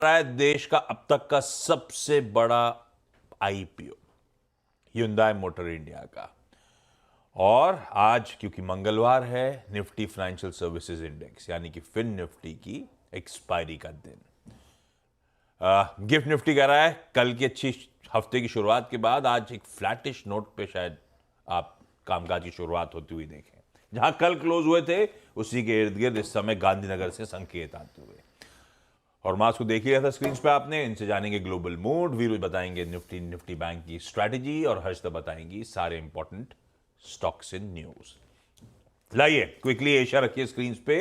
रहा है देश का अब तक का सबसे बड़ा आईपीओ Hyundai मोटर इंडिया का। और आज क्योंकि मंगलवार है, निफ्टी फाइनेंशियल सर्विसेज इंडेक्स यानी कि फिन निफ्टी की एक्सपायरी का दिन। गिफ्ट निफ्टी कह रहा है कल की अच्छी हफ्ते की शुरुआत के बाद आज एक फ्लैटिश नोट पे शायद आप कामकाज की शुरुआत होती हुई देखें। जहां कल क्लोज हुए थे उसी के इर्द गिर्द इस समय गांधीनगर से संकेत आते हुए। और मास को देख लिया था स्क्रीन पे आपने। इनसे जानेंगे ग्लोबल मूड, वीरू बताएंगे निफ्टी बैंक की स्ट्रैटेजी और हर्षदा बताएंगी सारे इंपॉर्टेंट स्टॉक्स इन न्यूज। लाइए क्विकली एशिया रखिए स्क्रीन पे।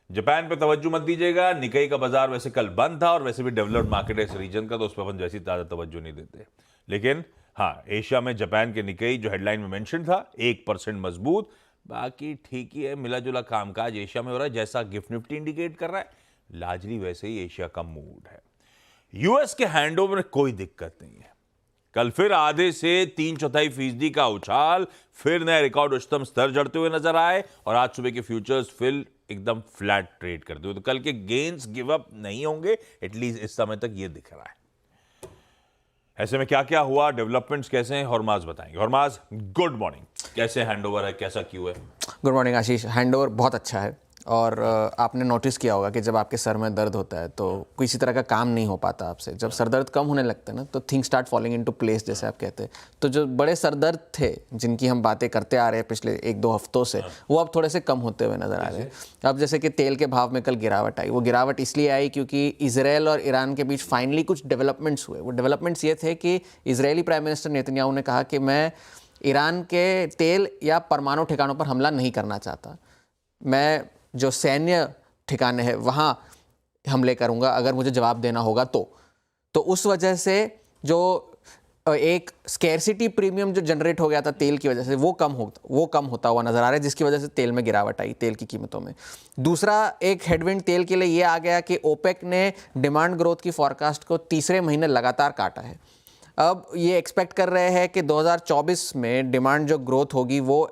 जापान पे तवज्जो मत दीजिएगा। निकाई का बाजार वैसे कल बंद था और वैसे भी डेवलप्ड मार्केट है इस रीजन का, तो उस पर अपन जैसी ज्यादा तवज्जो नहीं देते। लेकिन हाँ, एशिया में जापान के निकाई जो हेडलाइन में मेंशन था 1% मजबूत, बाकी ठीक ही है। मिला जुला कामकाज एशिया में हो रहा है, जैसा गिफ्ट निफ्टी इंडिकेट कर रहा है। लार्जली वैसे ही एशिया का मूड है। यूएस के हैंडओवर में कोई दिक्कत नहीं है। कल फिर आधे से 3/4% का उछाल, फिर नए रिकॉर्ड उच्चतम स्तर जड़ते हुए नजर आए और आज सुबह के फ्यूचर्स फिर एकदम फ्लैट ट्रेड करते हुए। तो कल के गेन्स गिव अप नहीं होंगे, एटलीस्ट इस समय तक ये दिख रहा है। ऐसे में क्या क्या हुआ, डेवलपमेंट्स कैसे हैं, हरमाज बताएंगे। हरमाज, गुड मॉर्निंग। कैसे हैंडओवर है, कैसा क्यों है? गुड मॉर्निंग आशीष। हैंडओवर बहुत अच्छा है और आपने नोटिस किया होगा कि जब आपके सर में दर्द होता है तो किसी तरह का काम नहीं हो पाता आपसे। जब सर दर्द कम होने लगता है ना तो things start falling into place, जैसे आप कहते हैं। तो जो बड़े सर दर्द थे जिनकी हम बातें करते आ रहे हैं पिछले 1-2 हफ्तों से, वो अब थोड़े से कम होते हुए नजर आ रहे हैं। अब जैसे कि तेल के भाव में कल गिरावट आई। वो गिरावट इसलिए आई क्योंकि इजराइल और ईरान के बीच फाइनली कुछ डेवलपमेंट्स हुए। वो डेवलपमेंट्स ये थे कि इजरायली प्राइम मिनिस्टर नेतन्याहू ने कहा कि मैं ईरान के तेल या परमाणु ठिकानों पर हमला नहीं करना चाहता, मैं जो सैन्य ठिकाने हैं वहाँ हमले करूँगा अगर मुझे जवाब देना होगा तो उस वजह से जो एक स्कैरसिटी प्रीमियम जो जनरेट हो गया था तेल की वजह से, वो कम होता हुआ नजर आ रहा है, जिसकी वजह से तेल में गिरावट आई, तेल की कीमतों में। दूसरा एक हेडविंड तेल के लिए ये आ गया कि ओपेक ने डिमांड ग्रोथ की फॉरकास्ट को तीसरे महीने लगातार काटा है। अब ये एक्सपेक्ट कर रहे हैं कि 2024 में डिमांड जो ग्रोथ होगी वो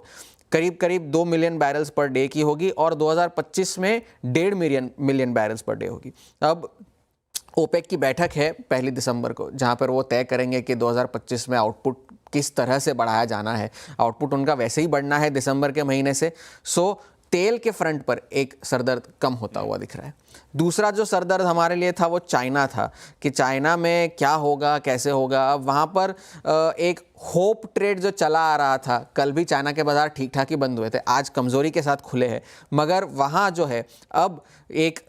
करीब 2 मिलियन बैरल्स पर डे की होगी और 2025 में 1.5 मिलियन बैरल्स पर डे होगी। अब ओपेक की बैठक है 1 दिसंबर को, जहां पर वो तय करेंगे कि 2025 में आउटपुट किस तरह से बढ़ाया जाना है। आउटपुट उनका वैसे ही बढ़ना है दिसंबर के महीने से। सो तेल के फ्रंट पर एक सरदर्द कम होता हुआ दिख रहा है। दूसरा जो सरदर्द हमारे लिए था वो चाइना था कि चाइना में क्या होगा, कैसे होगा। अब वहाँ पर एक होप ट्रेड जो चला आ रहा था, कल भी चाइना के बाजार ठीक ठाक ही बंद हुए थे, आज कमज़ोरी के साथ खुले हैं, मगर वहाँ जो है अब एक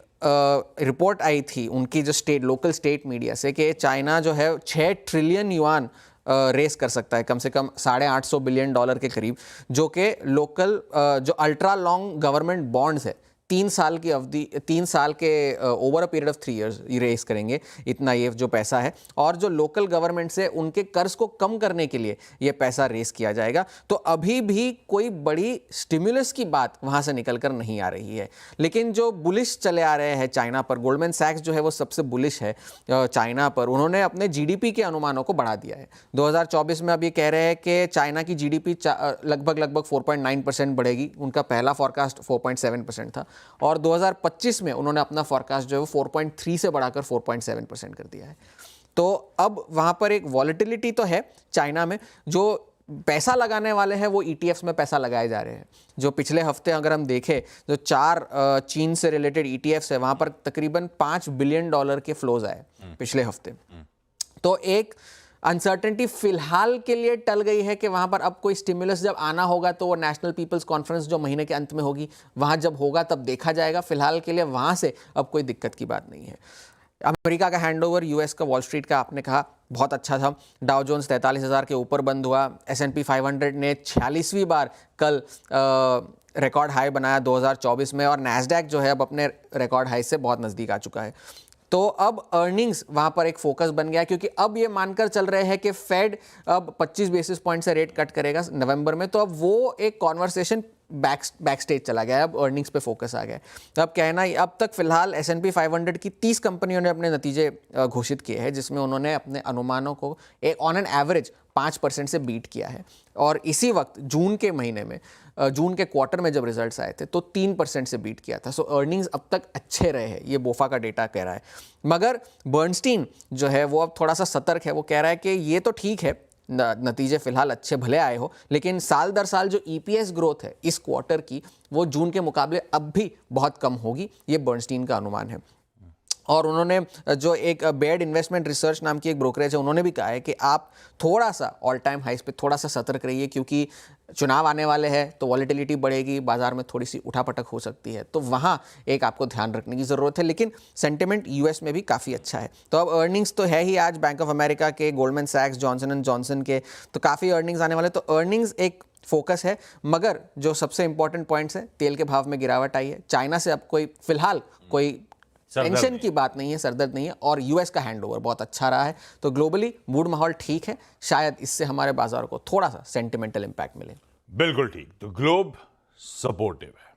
रिपोर्ट आई थी उनकी जो लोकल स्टेट मीडिया से कि चाइना जो है 6 ट्रिलियन युआन रेस कर सकता है, कम से कम $850 बिलियन के करीब, जो कि लोकल जो अल्ट्रा लॉन्ग गवर्नमेंट बॉन्ड्स है 3 साल की अवधि, 3 साल के over a period of 3 years race करेंगे, इतना ये जो पैसा है। और जो लोकल गवर्नमेंट से उनके कर्ज को कम करने के लिए ये पैसा रेस किया जाएगा। तो अभी भी कोई बड़ी स्टिमुलस की बात वहाँ से निकल कर नहीं आ रही है। लेकिन जो बुलिश चले आ रहे हैं चाइना पर, गोल्डमैन सैक्स जो है वो सबसे बुलिश है चाइना पर। उन्होंने अपने जीडीपी के अनुमानों को बढ़ा दिया है। 2024 में अब ये कह रहे हैं कि चाइना की जीडीपी लगभग 4.9% बढ़ेगी। उनका पहला फॉरकास्ट 4.7% था और 2025 में उन्होंने अपना फॉरकास्ट जो है वो 4.3 से बढ़ाकर 4.7% कर दिया है। तो अब वहाँ पर एक वॉलेटिलिटी तो है चाइना में। जो पैसा लगाने वाले हैं वो ईटीएफ्स में पैसा लगाए जा रहे हैं। जो पिछले हफ्ते अगर हम देखें, जो 4 चीन से रिलेटेड ईटीएफ्स है, वहाँ पर तकरीबन $5 बिलियन के फ्लोज आए पिछले हफ्ते। तो एक अनसर्टेनिटी फिलहाल के लिए टल गई है कि वहाँ पर अब कोई स्टिमुलस जब आना होगा तो वो नेशनल पीपल्स कॉन्फ्रेंस जो महीने के अंत में होगी, वहाँ जब होगा तब देखा जाएगा। फिलहाल के लिए वहाँ से अब कोई दिक्कत की बात नहीं है। अमेरिका का हैंडओवर, यूएस का, वॉल स्ट्रीट का आपने कहा बहुत अच्छा था। डाउ जोन्स 43,000 के ऊपर बंद हुआ। S&P 500 ने 46वीं बार कल रिकॉर्ड हाई बनाया 2024 में और नैस्डैक जो है अब अपने रिकॉर्ड हाई से बहुत नज़दीक आ चुका है। तो अब अर्निंग्स वहाँ पर एक फोकस बन गया, क्योंकि अब ये मानकर चल रहे हैं कि फेड अब 25 बेसिस पॉइंट से रेट कट करेगा नवंबर में। तो अब वो एक कॉन्वर्सेशन बैक स्टेज चला गया है, अब अर्निंग्स पे फोकस आ गया है। अब कहना, अब तक फिलहाल S&P 500 की 30 कंपनियों ने अपने नतीजे घोषित किए हैं, जिसमें उन्होंने अपने अनुमानों को एक ऑन एन एवरेज 5% से बीट किया है। और इसी वक्त जून के महीने में जून के क्वार्टर में जब रिजल्ट्स आए थे तो 3% से बीट किया था। सो अर्निंग्स अब तक अच्छे रहे हैं, ये बोफा का डेटा कह रहा है। मगर बर्नस्टीन जो है वो अब थोड़ा सा सतर्क है, वो कह रहा है कि ये तो ठीक है, नतीजे फिलहाल अच्छे भले आए हो, लेकिन साल दर साल जो ईपीएस ग्रोथ है इस क्वार्टर की वो जून के मुकाबले अब भी बहुत कम होगी, ये बर्नस्टीन का अनुमान है। और उन्होंने जो एक बेड इन्वेस्टमेंट रिसर्च नाम की एक ब्रोकरेज है, उन्होंने भी कहा है कि आप थोड़ा सा ऑल टाइम हाइस पे थोड़ा सा सतर्क रहिए, क्योंकि चुनाव आने वाले हैं तो वॉलेटिलिटी बढ़ेगी, बाजार में थोड़ी सी उठापटक हो सकती है, तो वहाँ एक आपको ध्यान रखने की ज़रूरत है। लेकिन सेंटिमेंट यूएस में भी काफ़ी अच्छा है। तो अब अर्निंग्स तो है ही आज बैंक ऑफ अमेरिका के, गोल्डमैन सैक्स, जॉनसन एंड जॉनसन के, तो काफ़ी अर्निंग्स आने वाले, तो अर्निंग्स एक फोकस है। मगर जो सबसे इंपॉर्टेंट पॉइंट्स है, तेल के भाव में गिरावट आई है, चाइना से अब कोई फिलहाल कोई टेंशन की बात नहीं है, सरदर्द नहीं है, और यूएस का हैंडओवर बहुत अच्छा रहा है। तो ग्लोबली मूड माहौल ठीक है, शायद इससे हमारे बाजार को थोड़ा सा सेंटिमेंटल इंपैक्ट मिले। बिल्कुल ठीक। तो ग्लोब सपोर्टिव है।